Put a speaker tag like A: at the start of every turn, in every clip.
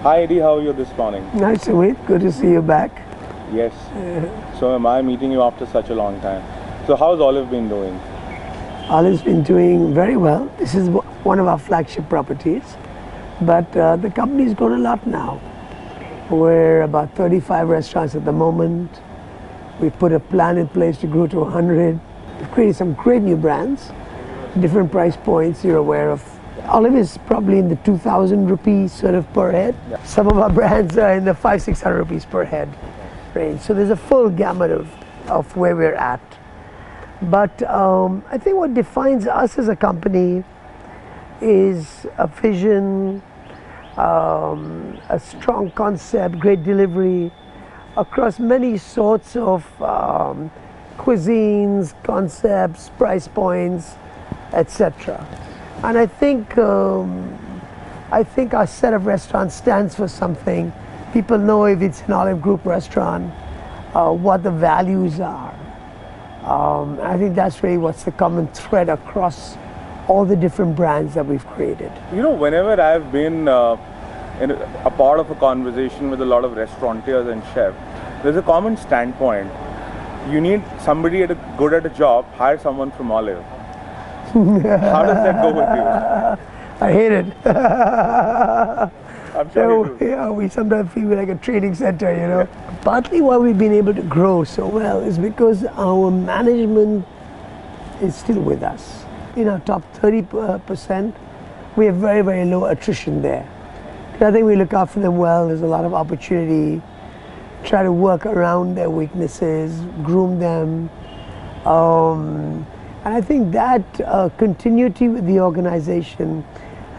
A: Hi Eddie, how are you this morning?
B: Nice to meet. Good to see you back.
A: Yes. So am I meeting you after such a long time. So how's Olive been doing?
B: Olive's been doing very well. This is one of our flagship properties, but the company's grown a lot now. We're about 35 restaurants at the moment. We've put a plan in place to grow to 100. We've created some great new brands, different price points you're aware of. Olive is probably in the 2,000 rupees sort of per head. Yeah. Some of our brands are in the 500-600 rupees per head range. So there's a full gamut of where we're at. But I think what defines us as a company is a vision, a strong concept, great delivery across many sorts of cuisines, concepts, price points, etc. And I think our set of restaurants stands for something. People know if it's an Olive Group restaurant, what the values are. I think that's really what's the common thread across all the different brands that we've created.
A: You know, whenever I've been in a part of a conversation with a lot of restaurateurs and chefs, there's a common standpoint. You need somebody good at a job, hire someone from Olive. How does that go with you?
B: I hate it.
A: I'm sure you do.
B: Yeah, we sometimes feel like a training center, you know. Yeah. Partly why we've been able to grow so well is because our management is still with us. In our top 30%, we have very, very low attrition there. I think we look after them well. There's a lot of opportunity. Try to work around their weaknesses, groom them. And I think that continuity with the organization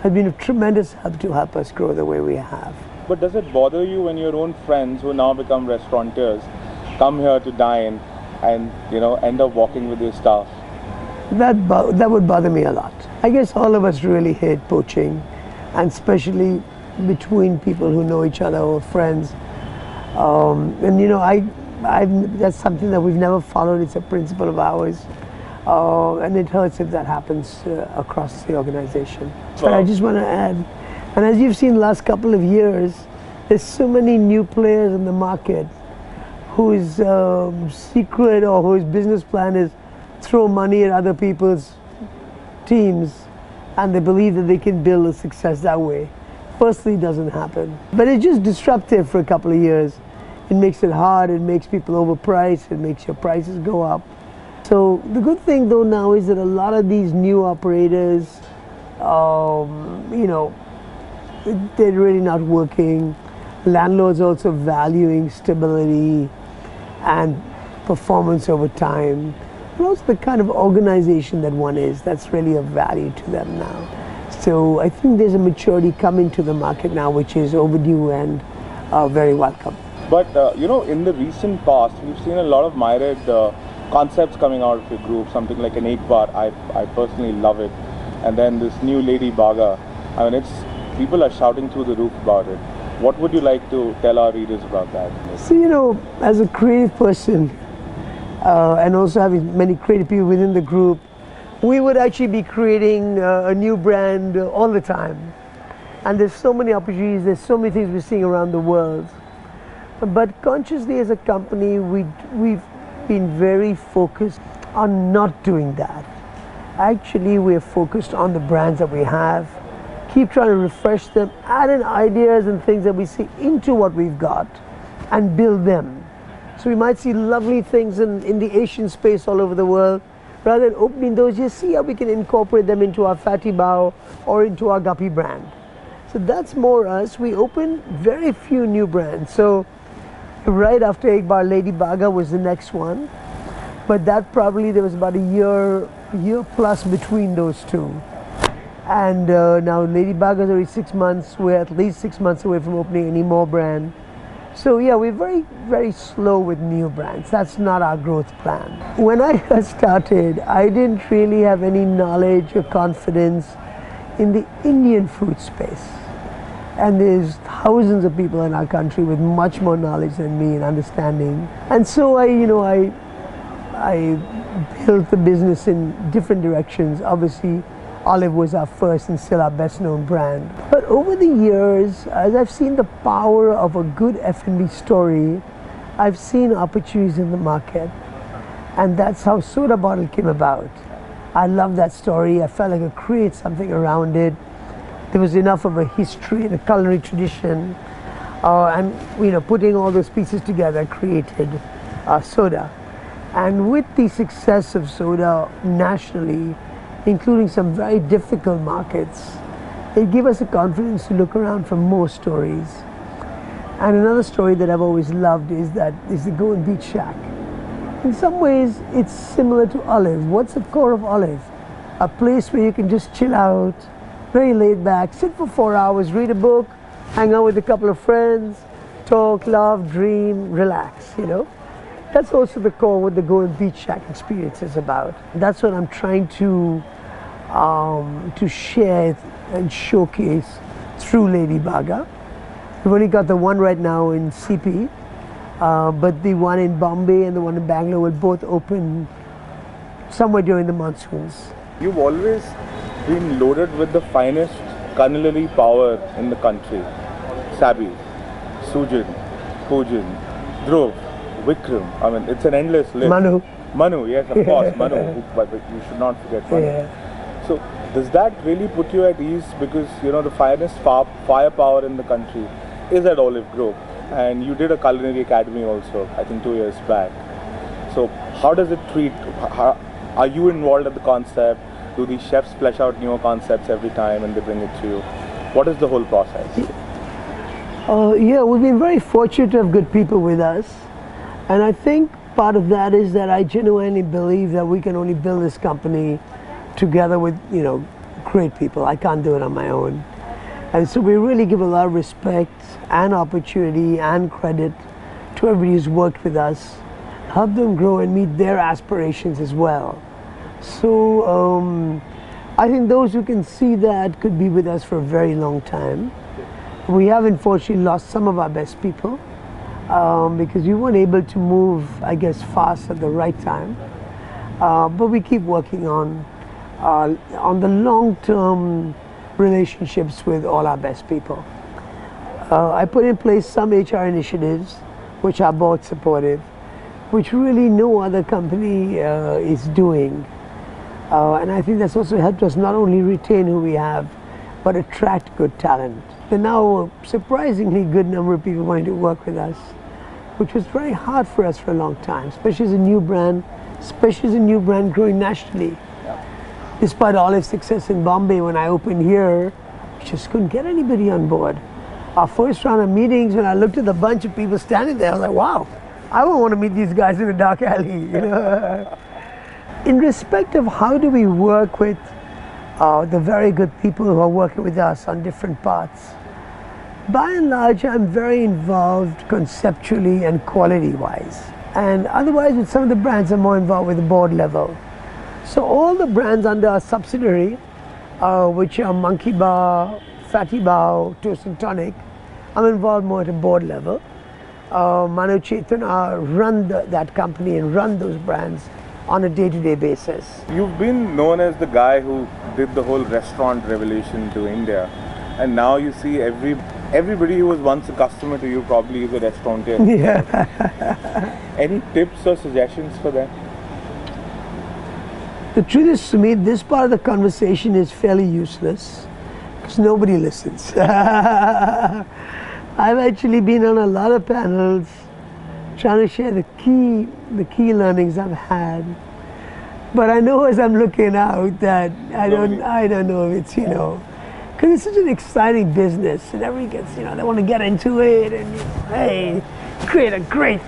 B: has been a tremendous help to help us grow the way we have.
A: But does it bother you when your own friends who now become restaurateurs come here to dine and end up walking with your staff?
B: That would bother me a lot. I guess all of us really hate poaching, and especially between people who know each other or friends. That's something that we've never followed. It's a principle of ours. And it hurts if that happens across the organization. But I just want to add, and as you've seen the last couple of years, there's so many new players in the market whose secret or whose business plan is throw money at other people's teams, and they believe that they can build a success that way. Firstly, it doesn't happen. But it's just disruptive for a couple of years. It makes it hard, it makes people overprice, it makes your prices go up. So the good thing though now is that a lot of these new operators, they're really not working. Landlords also valuing stability and performance over time. And also the kind of organization that one is, that's really of value to them now. So I think there's a maturity coming to the market now which is overdue and very welcome.
A: But in the recent past, we've seen a lot of myriad concepts coming out of your group, something like an egg bar. I personally love it. And then this new Lady Baga. I mean, people are shouting through the roof about it. What would you like to tell our readers about that?
B: So, as a creative person, and also having many creative people within the group, we would actually be creating a new brand all the time. And there's so many opportunities, there's so many things we're seeing around the world. But consciously as a company, we've been very focused on not doing that. Actually, we're focused on the brands that we have, keep trying to refresh them, add in ideas and things that we see into what we've got and build them. So we might see lovely things in the Asian space all over the world. Rather than opening those, just see how we can incorporate them into our Fatty Bao or into our Guppy brand. So that's more us. We open very few new brands. So right after Egg Bar, Lady Baga was the next one, but that probably there was about a year plus between those two. And now Lady Baga is already 6 months. We're at least 6 months away from opening any more brand. So yeah, we're very, very slow with new brands. That's not our growth plan. When I got started, I didn't really have any knowledge or confidence in the Indian food space. And there's thousands of people in our country with much more knowledge than me and understanding. And so I built the business in different directions. Obviously, Olive was our first and still our best known brand. But over the years, as I've seen the power of a good F&B story, I've seen opportunities in the market. And that's how Soda Bottle came about. I love that story. I felt like I could create something around it. There was enough of a history and a culinary tradition. And putting all those pieces together created Soda. And with the success of Soda nationally, including some very difficult markets, it gave us the confidence to look around for more stories. And another story that I've always loved is the Go and Beach Shack. In some ways, it's similar to Olive. What's the core of Olive? A place where you can just chill out, very laid back, sit for 4 hours, read a book, hang out with a couple of friends, talk, laugh, dream, relax, That's also the core of what the Go and Beach Shack experience is about. That's what I'm trying to share and showcase through Lady Baga. We've only got the one right now in CP, but the one in Bombay and the one in Bangalore will both open somewhere during the monsoons.
A: You've always been loaded with the finest culinary power in the country. Sabi, Sujan, Pujan, Dhruv, Vikram. I mean, it's an endless list. Manu, yes, of course, Manu. But you should not forget Manu. Yeah. So, does that really put you at ease? Because the finest firepower in the country is at Olive Grove, and you did a culinary academy also, I think 2 years back. So, how does it treat? Are you involved at the concept? Do the chefs flesh out newer concepts every time and they bring it to you? What is the whole process?
B: Yeah, we've been very fortunate to have good people with us. And I think part of that is that I genuinely believe that we can only build this company together with, great people. I can't do it on my own. And so we really give a lot of respect and opportunity and credit to everybody who's worked with us, help them grow and meet their aspirations as well. So I think those who can see that could be with us for a very long time. We have unfortunately lost some of our best people. Because we weren't able to move, I guess, fast at the right time. But we keep working on the long-term relationships with all our best people. I put in place some HR initiatives, which are board supportive, which really no other company is doing. And I think that's also helped us not only retain who we have, but attract good talent. There are now a surprisingly good number of people wanting to work with us, which was very hard for us for a long time, especially as a new brand, growing nationally. Yeah. Despite Olive's success in Bombay, when I opened here, we just couldn't get anybody on board. Our first round of meetings, when I looked at the bunch of people standing there, I was like, wow, I won't want to meet these guys in a dark alley. In respect of how do we work with the very good people who are working with us on different parts, by and large, I'm very involved conceptually and quality-wise. And otherwise, with some of the brands, I'm more involved with the board level. So all the brands under our subsidiary, which are Monkey Bar, Fatty Bao, Toast and Tonic, I'm involved more at a board level. Manu Chetana run that company and run those brands on a day-to-day basis.
A: You've been known as the guy who did the whole restaurant revolution to India. And now you see everybody who was once a customer to you probably is a restaurateur.
B: Yeah.
A: Any tips or suggestions for them?
B: The truth is, to me, this part of the conversation is fairly useless because nobody listens. I've actually been on a lot of panels trying to share the key learnings I've had. But I know as I'm looking out that I don't know if it's, because it's such an exciting business and everybody gets, they want to get into it and, hey, create a great,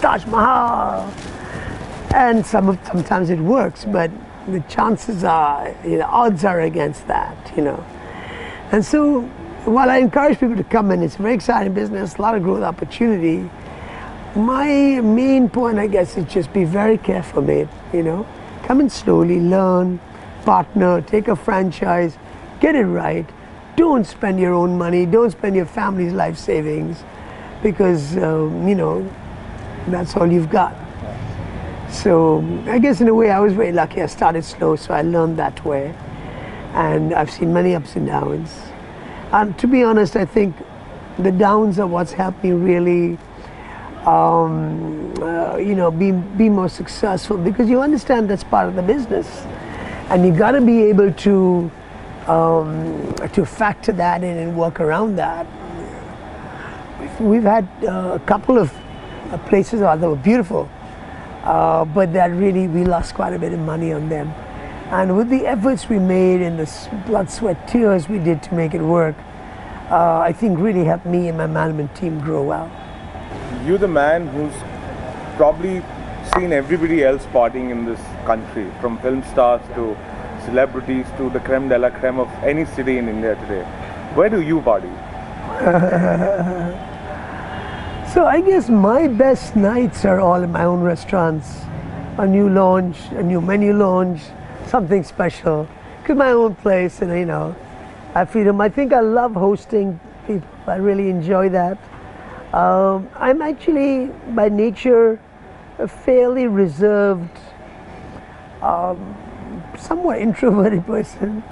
B: Taj Mahal. And sometimes it works, but the chances are, odds are against that, And so while I encourage people to come in, it's a very exciting business, a lot of growth opportunity. My main point, I guess, is just be very careful, mate, Come in slowly, learn, partner, take a franchise, get it right. Don't spend your own money, don't spend your family's life savings, because, that's all you've got. So I guess in a way I was very lucky. I started slow, so I learned that way. and I've seen many ups and downs. And to be honest, I think the downs are what's helped me really, be more successful, because you understand that's part of the business, and you got to be able to factor that in and work around that. We've had a couple of places that were beautiful, but that really we lost quite a bit of money on them. And with the efforts we made and the blood, sweat, tears we did to make it work, I think really helped me and my management team grow well.
A: You're the man who's probably seen everybody else partying in this country, from film stars to celebrities to the creme de la creme of any city in India today. Where do you party?
B: So I guess my best nights are all in my own restaurants. A new launch, a new menu launch, something special. Because my own place, and I have freedom. I think I love hosting people. I really enjoy that. I'm actually by nature a fairly reserved, somewhat introverted person.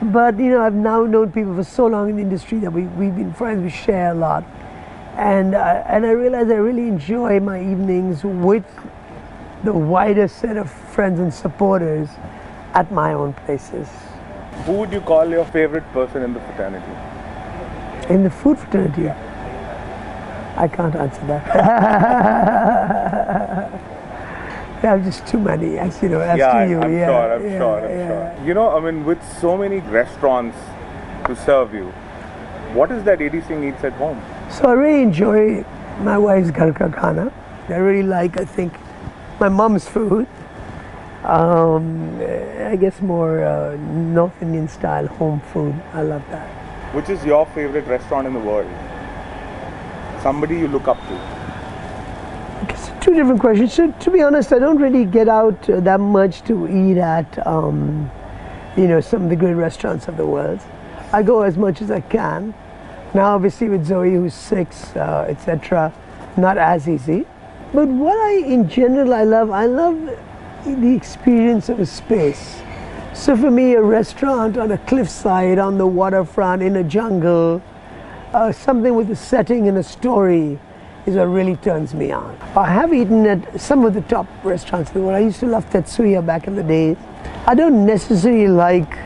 B: But I've now known people for so long in the industry that we've been friends. We share a lot. And I realize I really enjoy my evenings with the wider set of friends and supporters at my own places.
A: Who would you call your favorite person in the fraternity?
B: In the food fraternity?
A: Yeah.
B: I can't answer that. There are just too many, as you know,
A: I'm sure. With so many restaurants to serve you, what is that AD Singh eats at home?
B: So I really enjoy my wife's ghar ka khana. I really like, I think, my mom's food. I guess more North Indian style home food. I love that.
A: Which is your favorite restaurant in the world? Somebody you look up to?
B: It's two different questions. So to be honest, I don't really get out that much to eat at some of the great restaurants of the world. I go as much as I can. Now obviously with Zoe, who's 6, etc., not as easy. But what in general I love the experience of a space. So for me, a restaurant on a cliffside, on the waterfront, in a jungle, something with a setting and a story is what really turns me on. I have eaten at some of the top restaurants in the world. I used to love Tetsuya back in the days. I don't necessarily like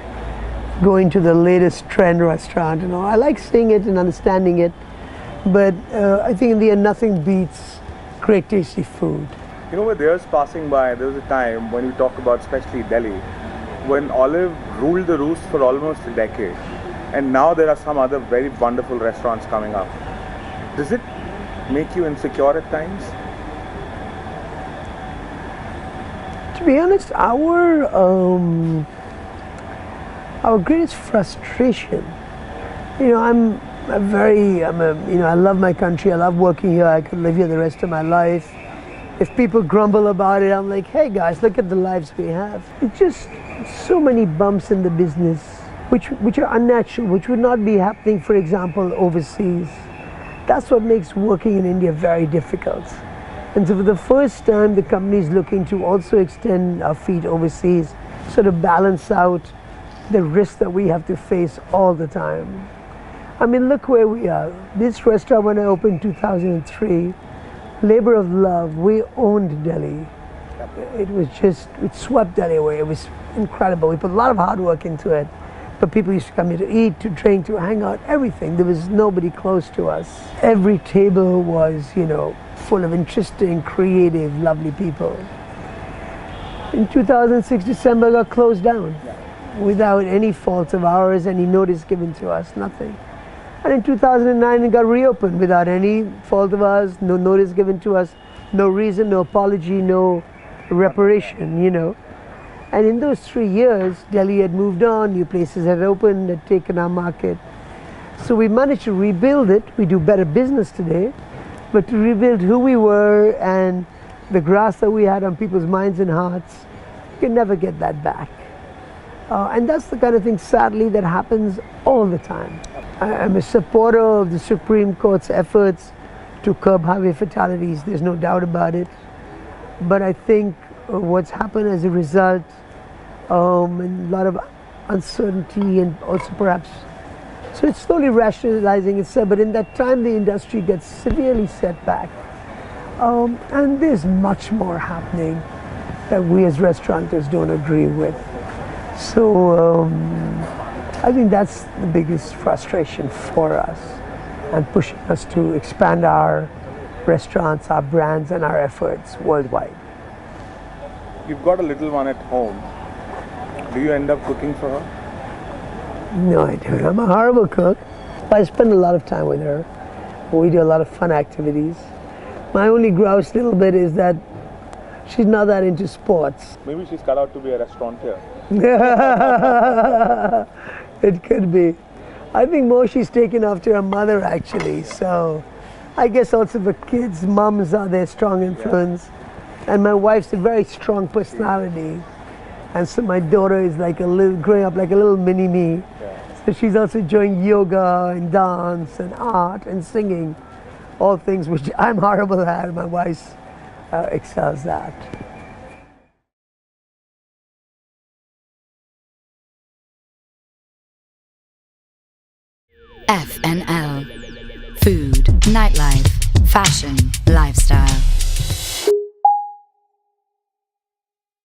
B: going to the latest trend restaurant. I like seeing it and understanding it, but I think in the end nothing beats great tasty food.
A: With years passing by, there was a time when we talk about especially Delhi, when Olive ruled the roost for almost a decade, and now there are some other very wonderful restaurants coming up. Does it make you insecure at times?
B: To be honest, our greatest frustration, I love my country, I love working here, I could live here the rest of my life. If people grumble about it, I'm like, hey guys, look at the lives we have. It's just so many bumps in the business, which are unnatural, which would not be happening, for example, overseas. That's what makes working in India very difficult. And so for the first time, the company is looking to also extend our feet overseas, sort of balance out the risk that we have to face all the time. Look where we are. This restaurant, when I opened in 2003, labor of love, we owned Delhi. It swept Delhi away. It was incredible. We put a lot of hard work into it. But people used to come here to eat, to drink, to hang out, everything. There was nobody close to us. Every table was, full of interesting, creative, lovely people. In 2006, December got closed down without any fault of ours, any notice given to us, nothing. And in 2009, it got reopened without any fault of ours, no notice given to us, no reason, no apology, no reparation, And in those 3 years, Delhi had moved on, new places had opened, had taken our market. So we managed to rebuild it. We do better business today, but to rebuild who we were and the grass that we had on people's minds and hearts, you can never get that back. And that's the kind of thing, sadly, that happens all the time. I'm a supporter of the Supreme Court's efforts to curb highway fatalities, there's no doubt about it. But I think what's happened as a result, and a lot of uncertainty and also perhaps, so it's slowly rationalizing itself, but in that time the industry gets severely set back. And there's much more happening that we as restaurateurs don't agree with. So I think that's the biggest frustration for us and pushing us to expand our restaurants, our brands and our efforts worldwide.
A: You've got a little one at home. Do you end up cooking for her?
B: No, I don't. I'm a horrible cook. I spend a lot of time with her. We do a lot of fun activities. My only grouse little bit is that she's not that into sports.
A: Maybe she's cut out to be a restaurateur.
B: It could be. I think more she's taken after her mother actually. So I guess also the kids' mums are their strong influence. And my wife's a very strong personality. And so my daughter is like a little, growing up like a little mini me. So she's also enjoying yoga and dance and art and singing. All things which I'm horrible at, my wife excels at.
C: FNL. Food, nightlife, fashion, lifestyle.